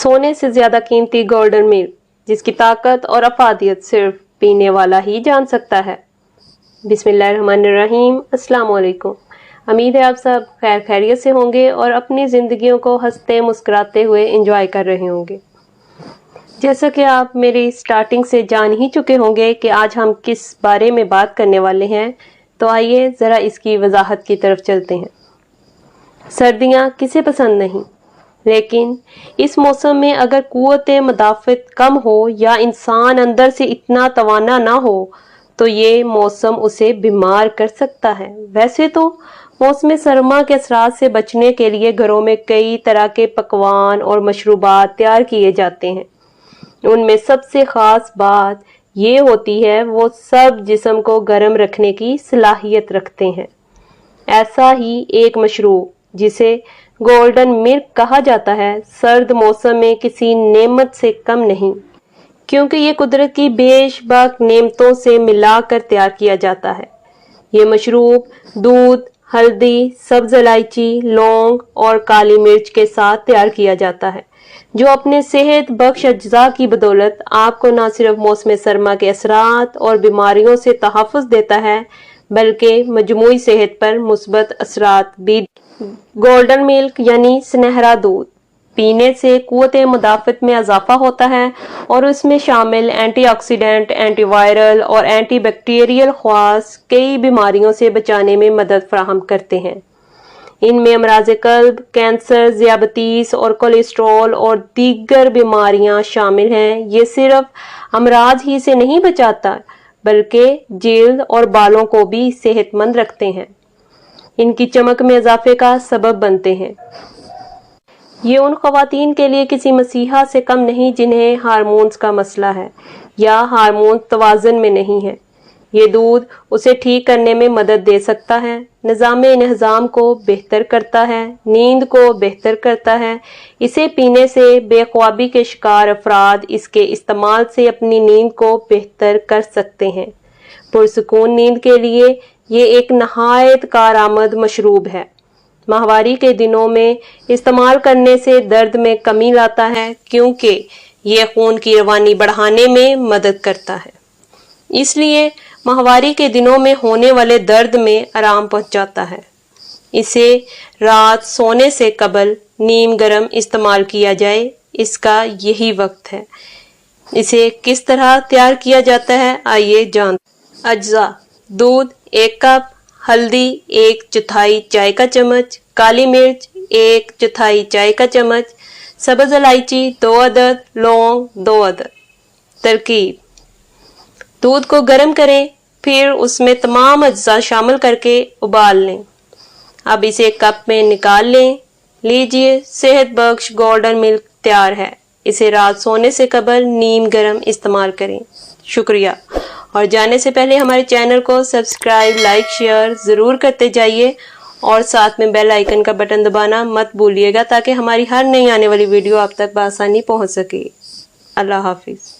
सोने से ज्यादा कीमती गोल्डन मिल्क, जिसकी ताकत और अफादियत सिर्फ पीने वाला ही जान सकता है। बिस्मिल्लाहिर्रहमानिर्रहीम, अस्सलाम वालेकुम। उम्मीद है आप सब खैर खैरियत से होंगे और अपनी ज़िंदगियों को हंसते मुस्कुराते हुए एंजॉय कर रहे होंगे। जैसा कि आप मेरी स्टार्टिंग से जान ही चुके होंगे कि आज हम किस बारे में बात करने वाले हैं, तो आइए ज़रा इसकी वजाहत की तरफ चलते हैं। सर्दियाँ किसे पसंद नहीं, लेकिन इस मौसम में अगर कुव्वत मदाफ़त कम हो या इंसान अंदर से इतना तवाना ना हो तो ये मौसम उसे बीमार कर सकता है। वैसे तो मौसम सरमा के असरात से बचने के लिए घरों में कई तरह के पकवान और मशरूबात तैयार किए जाते हैं। उनमें सबसे ख़ास बात ये होती है वो सब जिस्म को गर्म रखने की सलाहियत रखते हैं। ऐसा ही एक मशरूब जिसे गोल्डन मिल्क कहा जाता है सर्द मौसम में किसी नेमत से कम नहीं, क्योंकि ये कुदरत की बेशबाक नेमतों से मिलाकर तैयार किया जाता है। ये मशरूब दूध, हल्दी, सब्ज इलायची, लौंग और काली मिर्च के साथ तैयार किया जाता है, जो अपने सेहत बख्श अज्जा की बदौलत आपको न सिर्फ मौसम सरमा के असरात और बीमारियों से तहफ़्फ़ुज़ देता है, बल्कि मजमूई सेहत पर मुस्बत असरात भी। गोल्डन मिल्क यानी सुनहरा दूध पीने से कुव्वत मुदाफ़त में इजाफा होता है और उसमें शामिल एंटीऑक्सीडेंट, एंटीवायरल और एंटीबैक्टीरियल ख़वास कई बीमारियों से बचाने में मदद फराहम करते हैं। इनमें अमराज़ क़ल्ब, कैंसर, ज़ियाबतीस और कोलेस्ट्रॉल और दीगर बीमारियां शामिल हैं। ये सिर्फ अमराज ही से नहीं बचाता, बल्कि जिल्द और बालों को भी सेहतमंद रखते हैं। इनकी चमक में इजाफे का सबब बनते हैं। ये उन ख़वातीन के लिए किसी मसीहा से कम नहीं जिन्हें हार्मोन्स का मसला है या हार्मोन तवाज़ुन में नहीं है। ये दूध उसे ठीक करने में मदद दे सकता है, निज़ाम को बेहतर करता है, नींद को बेहतर करता है। इसे पीने से बेख्वाबी के शिकार अफराद इसके इस्तेमाल से अपनी नींद को बेहतर कर सकते हैं। पुरसुकून नींद के लिए ये एक नहायत कारआमद मशरूब है। माहवारी के दिनों में इस्तेमाल करने से दर्द में कमी लाता है, क्योंकि ये खून की रवानी बढ़ाने में मदद करता है। इसलिए माहवारी के दिनों में होने वाले दर्द में आराम पहुंचाता है। इसे रात सोने से कबल नीम गरम इस्तेमाल किया जाए, इसका यही वक्त है। इसे किस तरह तैयार किया जाता है, आइए जानते हैं। अज्जा: दूध 1 कप, हल्दी 1/4 चाय का चम्मच, काली मिर्च 1/4 चाय का चम्मच, सब्ज इलायची 2 अदद, लौंग 2 अदद। तरकीब: दूध को गर्म करें, फिर उसमें तमाम अज्जा शामिल करके उबाल लें। अब इसे कप में निकाल लें। लीजिए, सेहत बख्श गोल्डन मिल्क तैयार है। इसे रात सोने से कबल नीम गरम इस्तेमाल करें। शुक्रिया। और जाने से पहले हमारे चैनल को सब्सक्राइब, लाइक, शेयर ज़रूर करते जाइए और साथ में बेल आइकन का बटन दबाना मत भूलिएगा, ताकि हमारी हर नई आने वाली वीडियो आप तक बआसानी पहुंच सके। अल्लाह हाफिज़।